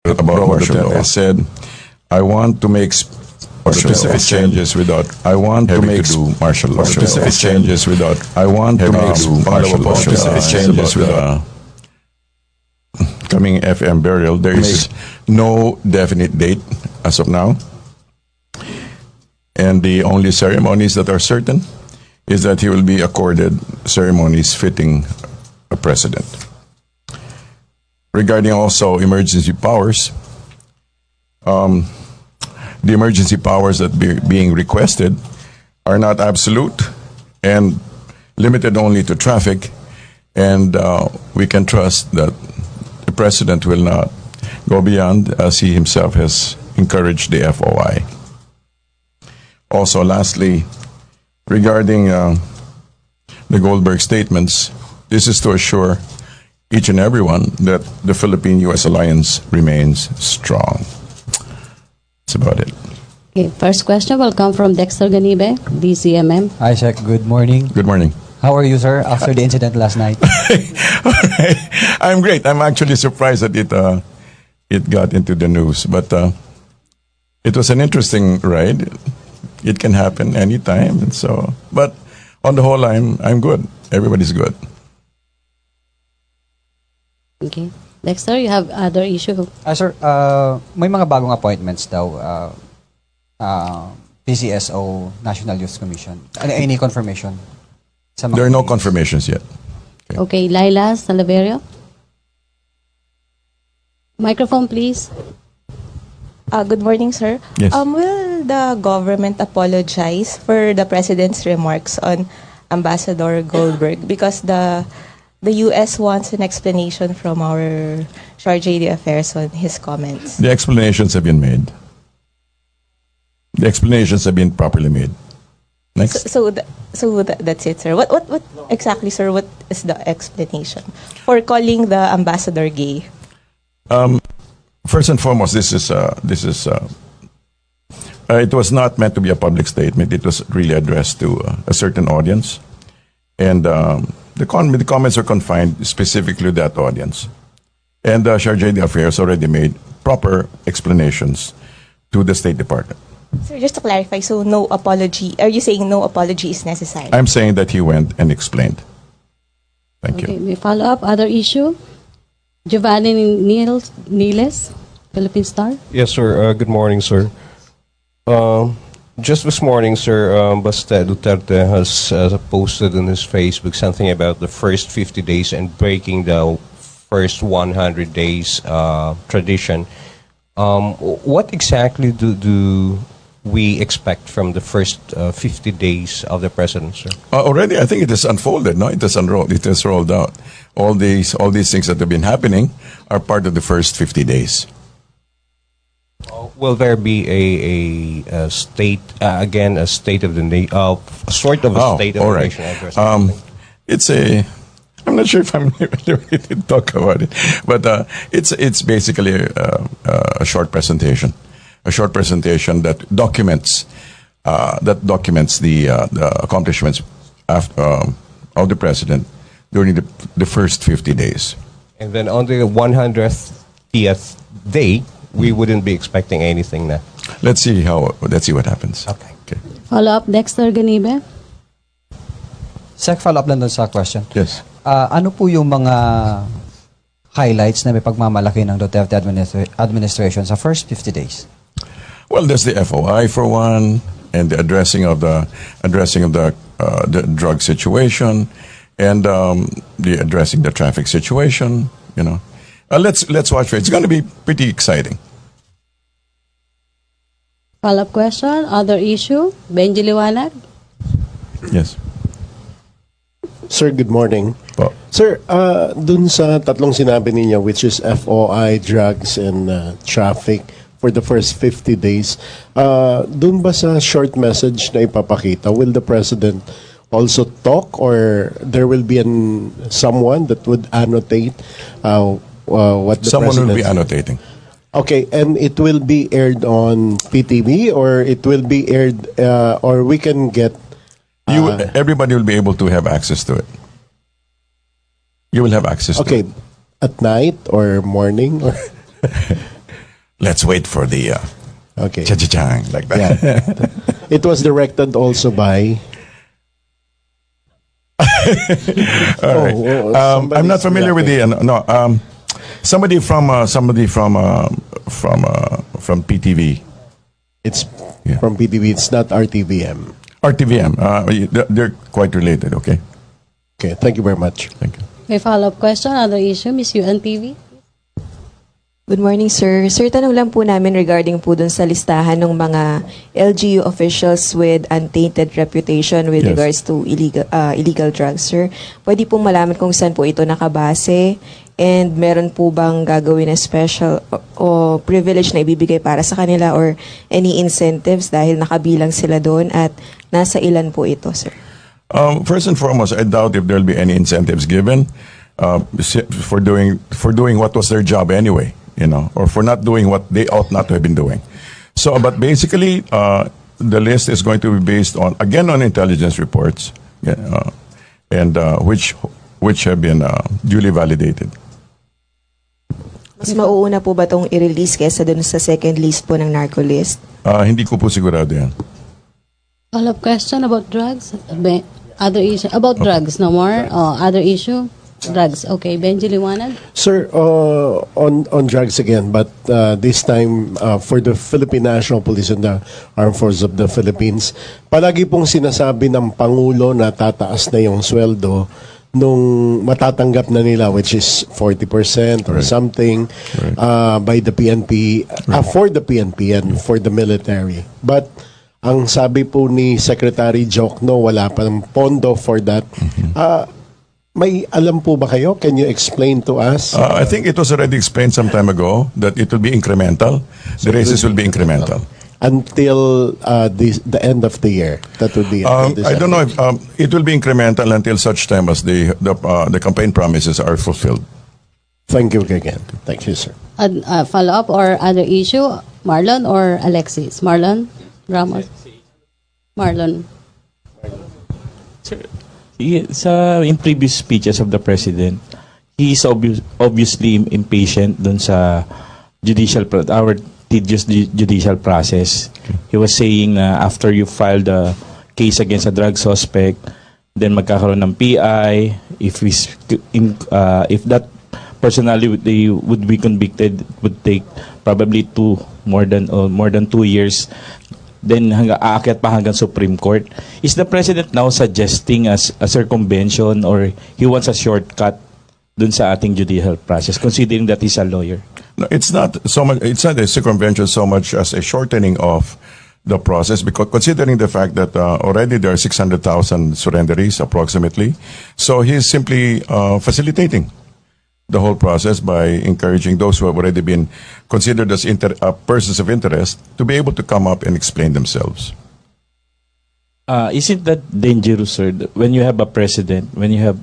about martial law. I said, I want to make specific changes without. I want to make martial law. Specific changes without. I want to make martial law. Specific changes without. Coming FM burial. There is no definite date as of now, and the only ceremonies that are certain is that he will be accorded ceremonies fitting a president. Regarding also emergency powers, the emergency powers that being requested are not absolute and limited only to traffic, and we can trust that the president will not go beyond, as he himself has encouraged the FOI. Also, lastly, regarding the Goldberg statements, this is to assure each and everyone that the Philippine-U.S. alliance remains strong. That's about it. Okay, first question will come from Dexter Ganibe, DCMM. Hi, Sec. Good morning. Good morning. How are you, sir, after the incident last night? All right. I'm great. I'm actually surprised that it got into the news, but it was an interesting ride. It can happen anytime, and so. But on the whole, I'm good. Everybody's good. Okay. Dexter, you have other issue? Sir, may mga bagong appointments daw. PCSO, National Youth Commission. Any confirmation? There are no confirmations yet. Okay, Laila Salaverio. Microphone, please. Good morning, sir. Yes. Will the government apologize for the president's remarks on Ambassador Goldberg? Because the U.S. wants an explanation from our Charge d'Affaires on his comments. The explanations have been made. The explanations have been properly made. Next. So that's it, sir. What exactly, sir? What is the explanation for calling the ambassador gay? First and foremost, this is it was not meant to be a public statement. It was really addressed to a certain audience, and the comments are confined specifically to that audience. And Charge d'Affaires already made proper explanations to the State Department. Sir, just to clarify, so no apology. Are you saying no apology is necessary? I'm saying that he went and explained. Thank Okay, you. we follow up. Other issue? Giovanni Niles, Philippine Star. Yes, sir. Good morning, sir. Just this morning, sir, Basta Duterte has posted on his Facebook something about the first 50 days and breaking the first 100 days tradition. What exactly do we expect from the first 50 days of the president, sir? Already, I think it is unfolded. No, it has unrolled. It has rolled out. All these things that have been happening are part of the first 50 days. Will there be a state again, a state of the sort of a state of the nation address? It's a. I'm not sure if I'm ready to talk about it, but it's basically a short presentation. A short presentation that documents the accomplishments of the president during the first 50 days. And then on the 100th day, we wouldn't be expecting anything now. Let's see what happens. Okay. Follow up, Dexter Ganibe. Sec, follow up lang doon sa question. Yes. Ano po yung mga highlights na may pagmamalaki ng Duterte administration sa first 50 days? Well, there's the FOI for one, and the addressing of the drug situation, and the addressing the traffic situation. You know, let's watch for it. It's going to be pretty exciting. Follow up question. Other issue. Benji Liwanag. Yes. Sir, good morning. Po. Sir, dun sa tatlong sinabi niya, which is FOI, drugs, and traffic for the first 50 days, dun ba sa short message na ipapakita, will the President also talk, or there will be someone that would annotate what the Someone President... will be annotating. Okay, and it will be aired on PTV, or it will be aired, or we can get... Everybody will be able to have access to it. You will have access to it. Okay, at night or morning? Or let's wait for the Okay. cha-cha-chang, like that. Yeah. It was directed also by. All right. I'm not familiar with the somebody from PTV. It's Yeah. from PTV. It's not RTVM. RTVM. They're quite related. Okay. Okay. Thank you very much. Thank you. May follow-up question, other issue, Miss UNTV? Good morning, sir. Sir, tanong lang po namin regarding po dun sa listahan ng mga LGU officials with untainted reputation with Yes. regards to illegal drugs, sir. Pwede pong malaman kung saan po ito nakabase and meron po bang gagawin na special o privilege na ibibigay para sa kanila or any incentives dahil nakabilang sila doon at nasa ilan po ito, sir? First and foremost, I doubt if there'll be any incentives given for doing what was their job anyway, or for not doing what they ought not to have been doing. So, but basically, the list is going to be based on intelligence reports, and which have been duly validated. Mas mauuna po ba itong i-release kesa dun sa second list po ng narco list? Hindi ko po sigurado yan. Follow-up question about drugs? Other issue? About drugs, no more? Other issue? Drugs. Okay, Benji Liwanag? Sir, on drugs again, but this time for the Philippine National Police and the Armed Forces of the Philippines, palagi pong sinasabi ng Pangulo na tataas na yung sweldo nung matatanggap na nila, which is 40% or something by the PNP, for the PNP and for the military. But ang sabi po ni Secretary Jokno, wala pa ng pondo for that. May alam po ba kayo? Can you explain to us? I think it was already explained some time ago that it will be incremental. The raises will be incremental. Until the end of the year. That would be. I don't know if it will be incremental until such time as the campaign promises are fulfilled. Thank you again. Thank you, sir. Follow-up or other issue? Marlon or Alexis? Marlon Ramos? Marlon. In previous speeches of the president, he is obviously impatient dun sa our tedious judicial process. He was saying na after you file the case against a drug suspect, then magkakaroon ng PI. If that personally they would be convicted, it would take probably more than 2 years. Then aakyat pa hanggang Supreme Court. Is the president now suggesting a circumvention or he wants a shortcut dun sa ating judicial process, considering that he's a lawyer? No, it's not so much. It's not a circumvention so much as a shortening of the process, because considering the fact that already there are 600,000 surrenderies approximately, so he's simply facilitating the whole process by encouraging those who have already been considered as persons of interest to be able to come up and explain themselves. Isn't that dangerous, sir? When you have a president, when you have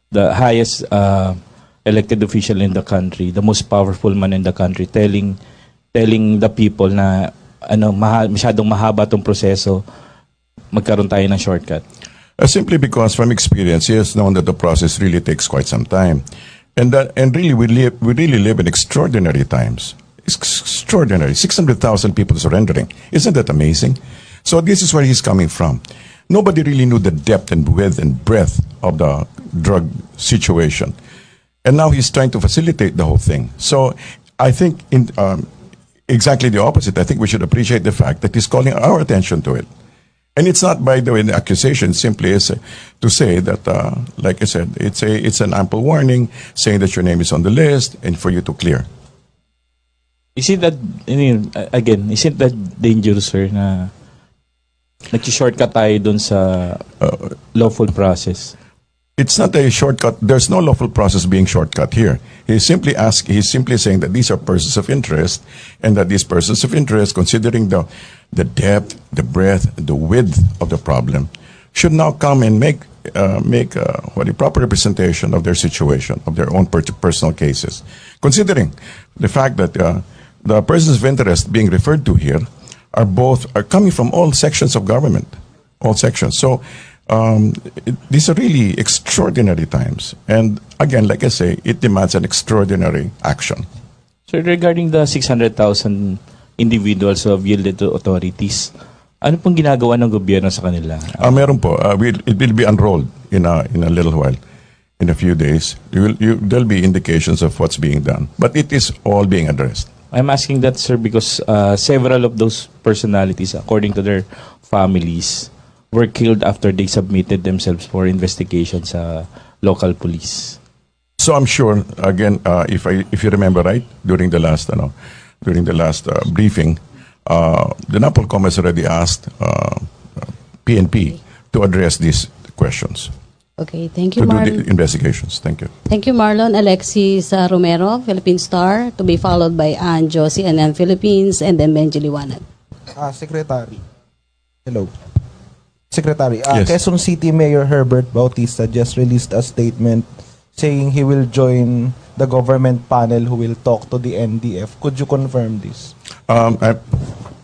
the highest elected official in the country, the most powerful man in the country, telling the people na masyadong mahaba tong proseso, magkaroon tayo ng shortcut? Simply because from experience, he has known that the process really takes quite some time. And really, we really live in extraordinary times. It's extraordinary. 600,000 people surrendering. Isn't that amazing? So this is where he's coming from. Nobody really knew the depth and width and breadth of the drug situation. And now he's trying to facilitate the whole thing. So I think exactly the opposite. I think we should appreciate the fact that he's calling our attention to it. And it's not, by the way, an accusation. Simply is to say that, like I said, it's an ample warning saying that your name is on the list and for you to clear. Isn't that dangerous, sir, na nag-shortcut tayo dun sa lawful process? It's not a shortcut. There's no lawful process being shortcut here. He's simply saying that these are persons of interest, and that these persons of interest, considering the depth, the breadth, the width of the problem, should now come and make a proper representation of their situation, of their own personal cases. Considering the fact that the persons of interest being referred to here are coming from all sections of government, all sections. So these are really extraordinary times. And again, like I say, it demands an extraordinary action. So regarding the 600,000 individuals who have yielded to authorities, ano pong ginagawa ng gobyerno sa kanila? Meron po. It will be unrolled in a little while. In a few days, there'll be indications of what's being done. But it is all being addressed. I'm asking that, sir, because several of those personalities, according to their families, were killed after they submitted themselves for investigation sa local police. So I'm sure, again, if you remember right, during the last briefing, the NAPOLCOM has already asked PNP to address these questions, Okay, thank you, to do Marlon. the investigations. Thank you. Thank you, Marlon. Alexis Romero, Philippine Star, to be followed by Ann Josie and then Philippines, and then Benji Liwanag. Secretary. Hello. Secretary, Yes. Quezon City Mayor Herbert Bautista just released a statement saying he will join the government panel who will talk to the NDF. Could you confirm this?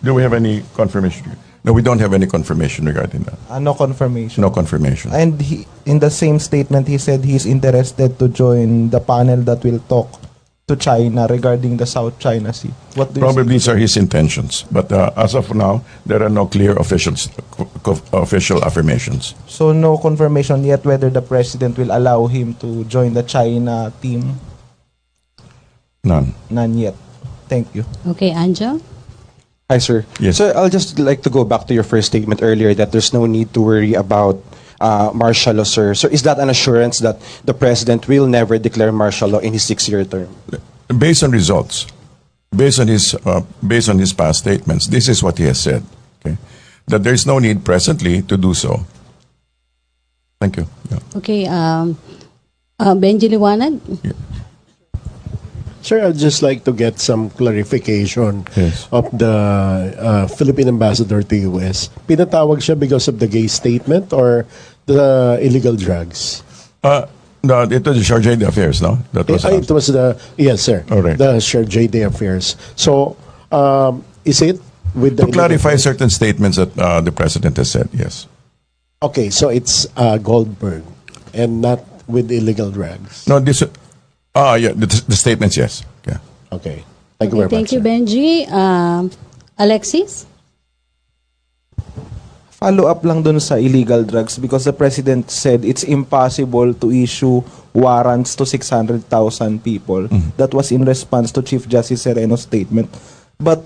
Do we have any confirmation? No, we don't have any confirmation regarding that. No confirmation. No confirmation. And in the same statement, he said he's interested to join the panel that will talk to China regarding the South China Sea. What do you Probably say? these are his intentions, but as of now, there are no clear official affirmations. So no confirmation yet whether the president will allow him to join the China team? None. None yet. Thank you. Okay, Anjo? Hi, sir. Yes. So I'll just like to go back to your first statement earlier that there's no need to worry about martial law, sir. So is that an assurance that the president will never declare martial law in his 6-year term? Based on results, based on his past statements, this is what he has said. Okay, that there is no need presently to do so. Thank you. Yeah. Okay, Benji Liwanag? Sir, I'd just like to get some clarification Yes. of the Philippine ambassador to US. Pinatawag siya because of the gay statement or the illegal drugs? No, it was the Charge d'Affaires, no? That was It was yes, sir. All right. The Charge d'Affaires. So, is it with the to clarify illegal- certain statements that the president has said. Yes. Okay, so it's Goldberg and not with illegal drugs. No, this. Yeah, the statements. Yes. Yeah. Okay. Thank Okay, you very thank much. you, sir. Benji. Alexis? Follow up lang dun sa illegal drugs because the president said it's impossible to issue warrants to 600,000 people. That was in response to Chief Justice Sereno's statement. But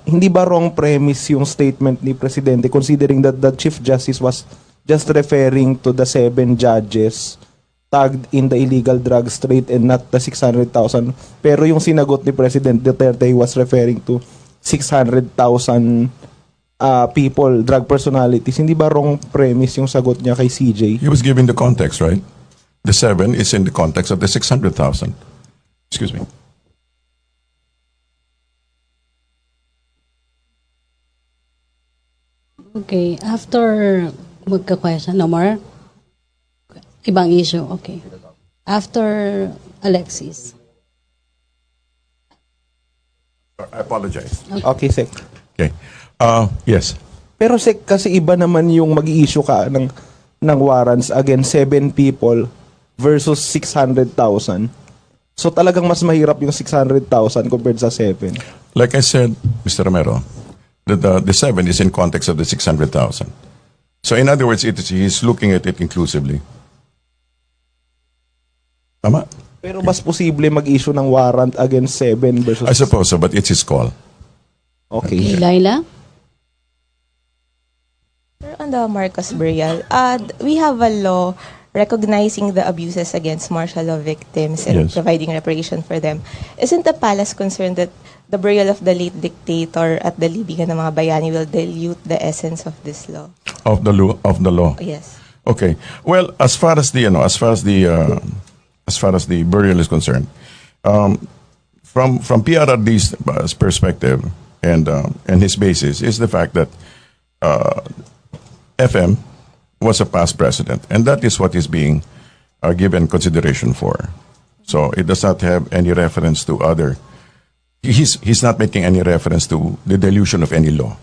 hindi ba wrong premise yung statement ni Presidente considering that the Chief Justice was just referring to the 7 judges tagged in the illegal drugs trade and not the 600,000. Pero yung sinagot ni President Duterte was referring to 600,000 people, drug personalities. Hindi ba wrong premise yung sagot niya kay CJ? He was giving the context, right? The 7 is in the context of the 600,000. Excuse me. Okay, after magka-question, no more? Ibang issue, okay. After Alexis. I apologize. Okay, Sek. Okay. Yes. Pero Sek, kasi iba naman yung mag-i-issue ka ng warrants against 7 people versus 600,000. So talagang mas mahirap yung 600,000 compared sa 7. Like I said, Mr. Romero, the 7 is in context of the 600,000. So in other words, he's looking at it inclusively. Tama? Pero mas posible mag-issue ng warrant against 7 versus... I suppose so, but it's his call. Okay, Okay. Laila? Sir, on the Marcos burial, we have a law recognizing the abuses against martial law victims and Yes. providing reparation for them. Isn't the palace concerned that the burial of the late dictator at the libingan ng mga bayani will dilute the essence of this law? Of the law. Yes. Okay. Well, as far as the burial is concerned, from PRRD's perspective and his basis is the fact that FM was a past president, and that is what is being given consideration for. So it does not have any reference to other. He's not making any reference to the dilution of any law.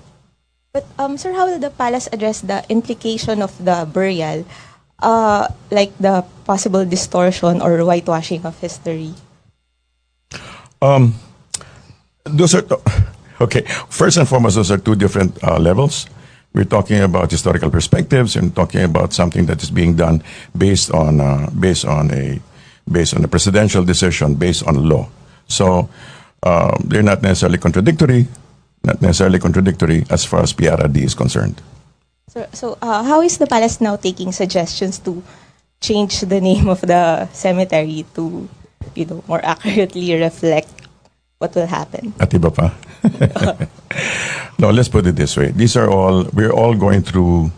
But, sir, how will the palace address the implication of the burial, like the possible distortion or whitewashing of history? Those are okay. First and foremost, those are two different levels. We're talking about historical perspectives and talking about something that is being done based on a presidential decision, based on law. So they're not necessarily contradictory. Not necessarily contradictory as far as PRRD is concerned. So how is the palace now taking suggestions to change the name of the cemetery to, more accurately reflect what will happen? At iba pa? No, let's put it this way. We're all going through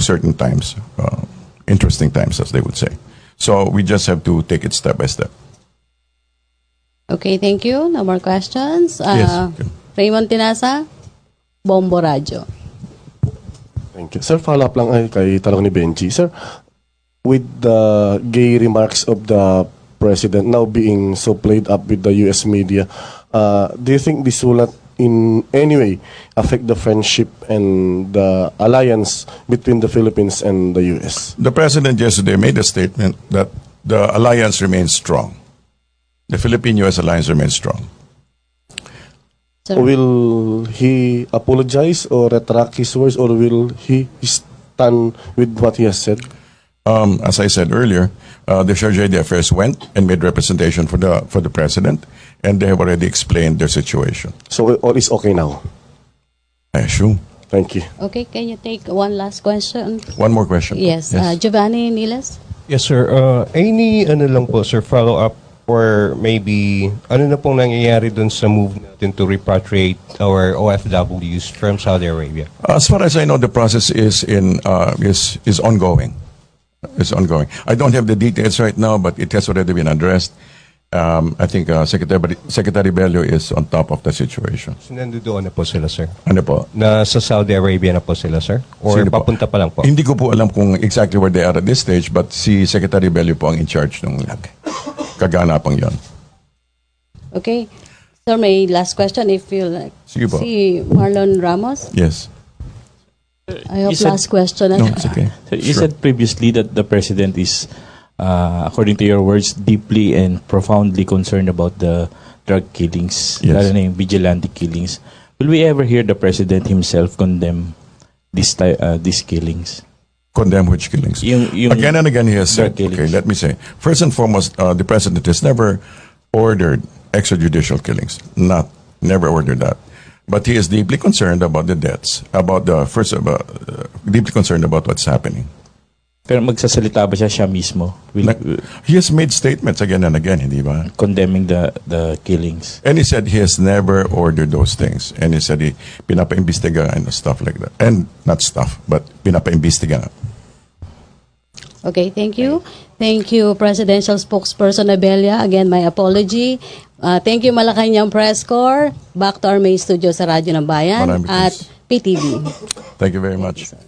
certain times, interesting times, as they would say. So we just have to take it step by step. Okay, thank you. No more questions. Yes. Raymond Tinasa, Bombo Radyo. Thank you. Sir, follow-up lang ay kay tanong ni Benji. Sir, with the gay remarks of the president now being so played up with the U.S. media, do you think this will not in any way affect the friendship and the alliance between the Philippines and the U.S.? The president yesterday made a statement that the alliance remains strong. The Philippine-U.S. alliance remains strong. Sir. Will he apologize or retract his words, or will he stand with what he has said? As I said earlier, the Charge d'Affaires went and made representation for the president, and they have already explained their situation. So all is okay now? I assume. Thank you. Okay, can you take one last question? One more question. Yes. Giovanni Niles? Yes, sir. Any lang po, sir, follow-up or maybe ano na pong nangyayari dun sa move natin to repatriate our OFWs from Saudi Arabia? As far as I know, the process is ongoing. It's ongoing. I don't have the details right now, but it has already been addressed. I think Secretary Bello is on top of the situation. So, nandoon na po sila, sir? Ano po? Nasa Saudi Arabia na po sila, sir? Or Sino po? papunta pa lang po? Hindi ko po alam kung exactly where they are at this stage, but si Secretary Bello po ang in charge ng kaganapang yon. Okay. Sir, may last question if you like. Sige po. Si Marlon Ramos? Yes. I hope You said- last question. No, it's okay. So you Sure. said previously that the president is, according to your words, deeply and profoundly concerned about the drug killings, Yes. lalo na yung vigilante killings. Will we ever hear the president himself condemn these killings? Condemn which killings? Yung Again and again he has said, drug killings. okay, let me say, first and foremost, the president has never ordered extrajudicial killings. Never ordered that. But he is deeply concerned about the deaths, deeply concerned about what's happening. Pero magsasalita ba siya mismo? He has made statements again and again, hindi ba? Condemning the killings. And he said he has never ordered those things. And he said he pinapaimbestiga and stuff like that. And not stuff, but pinapaimbestiga. Okay, thank you. Thank you, Presidential Spokesperson Ablella. Again, my apology. Thank you, Malacanang Press Corps. Back to our main studio sa Radyo ng Bayan Maraming at thanks. PTV. Thank you very much. Sir.